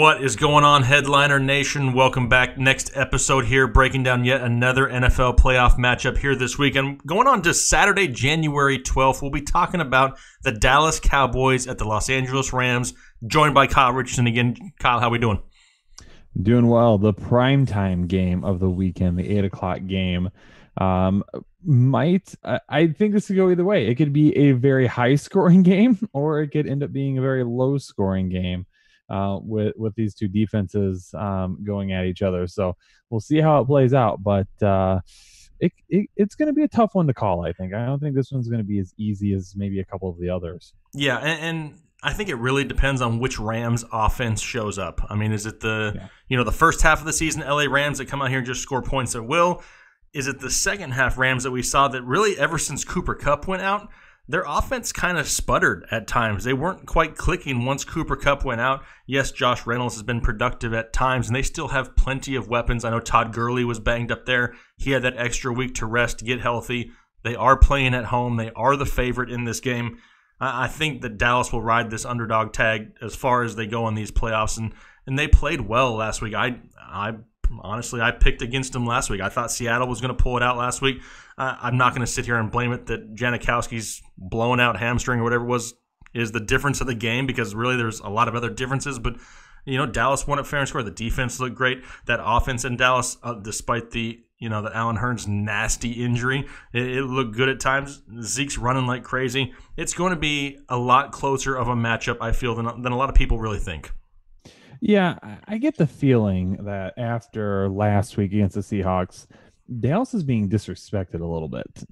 What is going on, Headliner Nation? Welcome back. Next episode here, breaking down yet another NFL playoff matchup here this week. And going on to Saturday, January 12th, we'll be talking about the Dallas Cowboys at the Los Angeles Rams, joined by Kyle Richardson again. Kyle, how we doing? Doing well. The primetime game of the weekend, the 8 o'clock game, I think this could go either way. It could be a very high scoring game, or it could end up being a very low scoring game with these two defenses going at each other. So we'll see how it plays out. But it's going to be a tough one to call, I think. I don't think this one's going to be as easy as maybe a couple of the others. Yeah, and I think it really depends on which Rams offense shows up. I mean, is it the first half of the season LA Rams that come out here and just score points at will? Is it the second half Rams that we saw that really ever since Cooper Kupp went out, their offense kind of sputtered at times. They weren't quite clicking once Cooper Kupp went out. Yes, Josh Reynolds has been productive at times, and they still have plenty of weapons. I know Todd Gurley was banged up there. He had that extra week to rest, to get healthy. They are playing at home. They are the favorite in this game. I think that Dallas will ride this underdog tag as far as they go in these playoffs, and they played well last week. I honestly picked against them last week. I thought Seattle was going to pull it out last week. I'm not going to sit here and blame it that Janikowski's blowing out hamstring or whatever it was is the difference of the game, because really there's a lot of other differences. But Dallas won it fair and square. The defense looked great. That offense in Dallas, despite the Allen Hurns nasty injury, it looked good at times. Zeke's running like crazy. It's going to be a lot closer of a matchup, I feel, than a lot of people really think. Yeah, I get the feeling that after last week against the Seahawks, Dallas is being disrespected a little bit,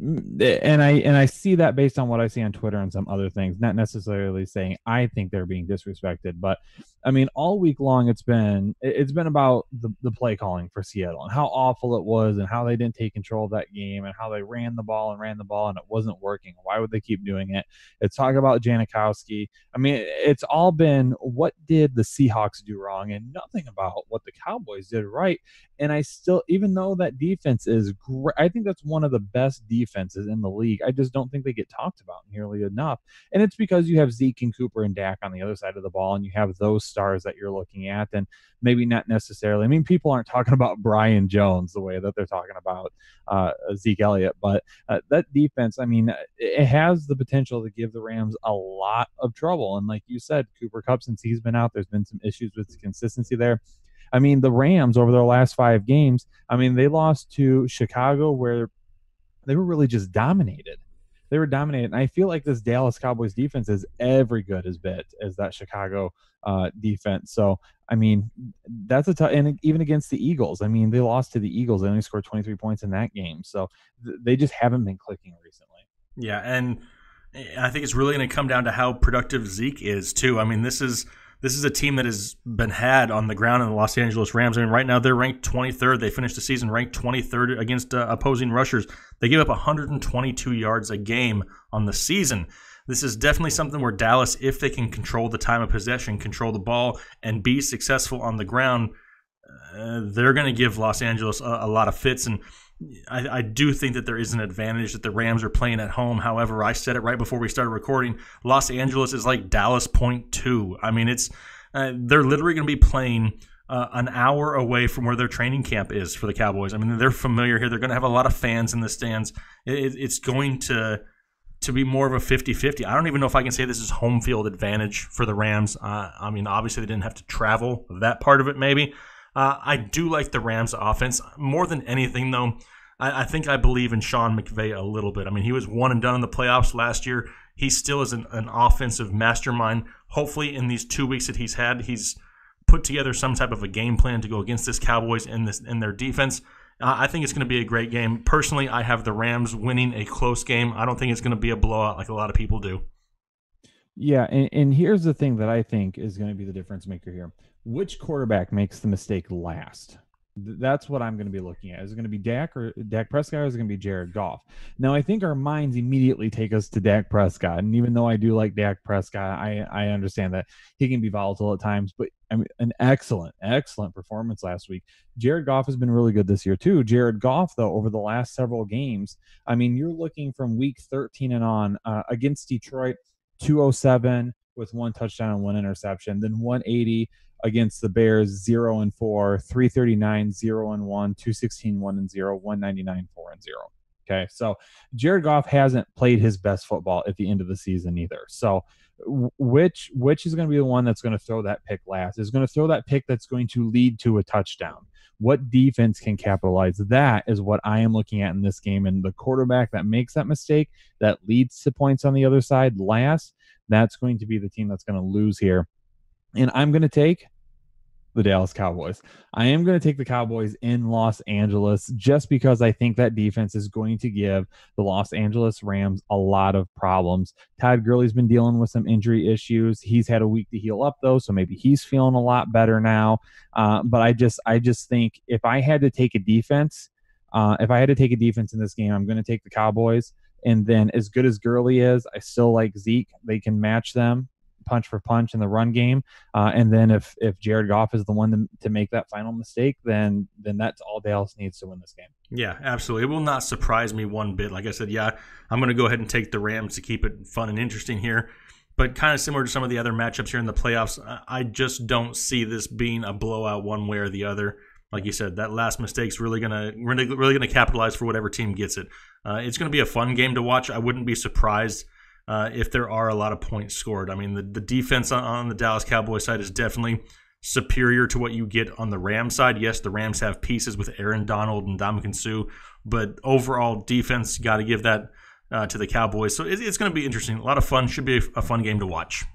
and I see that based on what I see on Twitter and some other things. Not necessarily saying I think they're being disrespected, but I mean, all week long it's been about the play calling for Seattle and how awful it was, and how they didn't take control of that game, and how they ran the ball and it wasn't working. Why would they keep doing it? It's talking about Janikowski. I mean, it's all been what did the Seahawks do wrong, and nothing about what the Cowboys did right. And I still, even though that defense is great, I think that's one of the best defenses in the league, I just don't think they get talked about nearly enough. And it's because you have Zeke and Cooper and Dak on the other side of the ball, and you have those stars that you're looking at, and maybe not necessarily. I mean, people aren't talking about Brian Jones the way that they're talking about Zeke Elliott, but that defense, I mean, it has the potential to give the Rams a lot of trouble. And like you said, Cooper Kupp, since he's been out, there's been some issues with consistency there. I mean, the Rams over their last 5 games, I mean, they lost to Chicago, where they were really just dominated. They were dominated. And I feel like this Dallas Cowboys defense is every good as bit as that Chicago defense. So, I mean, that's a tough, and even against the Eagles, I mean, they lost to the Eagles. They only scored 23 points in that game. So they just haven't been clicking recently. Yeah, and I think it's really going to come down to how productive Zeke is, too. I mean, this is a team that has been had on the ground in the Los Angeles Rams. I mean, right now they're ranked 23rd. They finished the season ranked 23rd against opposing rushers. They give up 122 yards a game on the season. This is definitely something where Dallas, if they can control the time of possession, control the ball, and be successful on the ground, they're going to give Los Angeles a lot of fits. And I do think that there is an advantage that the Rams are playing at home. However, I said it right before we started recording, Los Angeles is like Dallas .2. I mean, they're literally going to be playing an hour away from where their training camp is for the Cowboys. I mean, they're familiar here. They're going to have a lot of fans in the stands. It's going to be more of a 50-50. I don't even know if I can say this is home field advantage for the Rams. I mean, obviously they didn't have to travel, that part of it maybe. I do like the Rams offense. More than anything, though, I think I believe in Sean McVay a little bit. I mean, he was one and done in the playoffs last year. He still is an offensive mastermind. Hopefully in these 2 weeks that he's had, he's put together some type of a game plan to go against this Cowboys and their defense. I think it's going to be a great game. Personally, I have the Rams winning a close game. I don't think it's going to be a blowout like a lot of people do. Yeah, and here's the thing that I think is going to be the difference maker here. Which quarterback makes the mistake last? That's what I'm going to be looking at. Is it going to be Dak Prescott, or is it going to be Jared Goff? Now, I think our minds immediately take us to Dak Prescott. And even though I do like Dak Prescott, I understand that he can be volatile at times. But I mean, an excellent performance last week. Jared Goff has been really good this year, too. Jared Goff, though, over the last several games, I mean, you're looking from week 13 and on against Detroit, 207 with 1 touchdown and 1 interception, then 180 against the Bears 0-4, 339, 0-1, 216, 1-0, 199, 4-0. Okay, so Jared Goff hasn't played his best football at the end of the season either. So which is going to be the one that's going to throw that pick last? Is going to throw that pick that's going to lead to a touchdown? What defense can capitalize? That is what I am looking at in this game. And the quarterback that makes that mistake, that leads to points on the other side last, that's going to be the team that's going to lose here. And I'm going to take the Dallas Cowboys. I am going to take the Cowboys in Los Angeles just because I think that defense is going to give the Los Angeles Rams a lot of problems. Todd Gurley's been dealing with some injury issues. He's had a week to heal up though, so maybe he's feeling a lot better now. But I just think if I had to take a defense, in this game, I'm going to take the Cowboys. And then as good as Gurley is, I still like Zeke. They can match them punch for punch in the run game. And then if Jared Goff is the one to make that final mistake, then that's all Dallas needs to win this game. Yeah, absolutely. It will not surprise me one bit. Like I said, yeah, I'm going to go ahead and take the Rams to keep it fun and interesting here. But kind of similar to some of the other matchups here in the playoffs, I just don't see this being a blowout one way or the other. Like you said, that last mistake's really gonna capitalize for whatever team gets it. It's going to be a fun game to watch. I wouldn't be surprised if there are a lot of points scored. I mean, the defense on the Dallas Cowboys side is definitely superior to what you get on the Rams side. Yes, the Rams have pieces with Aaron Donald and Ndamukong Suh, but overall defense, got to give that to the Cowboys. So it's going to be interesting. A lot of fun. Should be a fun game to watch.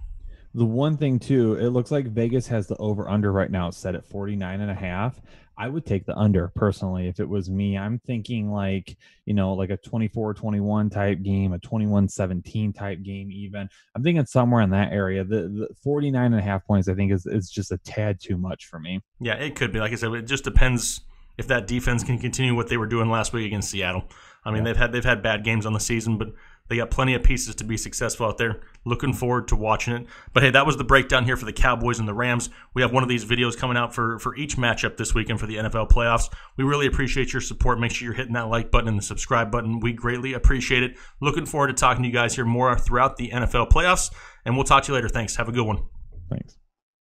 The one thing, too, it looks like Vegas has the over-under right now set at 49.5. I would take the under personally if it was me. I'm thinking like a 24-21 type game, a 21-17 type game even. I'm thinking somewhere in that area. The 49.5 points I think is just a tad too much for me. Yeah, it could be. Like I said, it just depends if that defense can continue what they were doing last week against Seattle. I mean, they've had bad games on the season, but they got plenty of pieces to be successful out there. Looking forward to watching it. But hey, that was the breakdown here for the Cowboys and the Rams. We have one of these videos coming out for each matchup this weekend for the NFL playoffs. We really appreciate your support. Make sure you're hitting that like button and the subscribe button. We greatly appreciate it. Looking forward to talking to you guys here more throughout the NFL playoffs. And we'll talk to you later. Thanks. Have a good one. Thanks.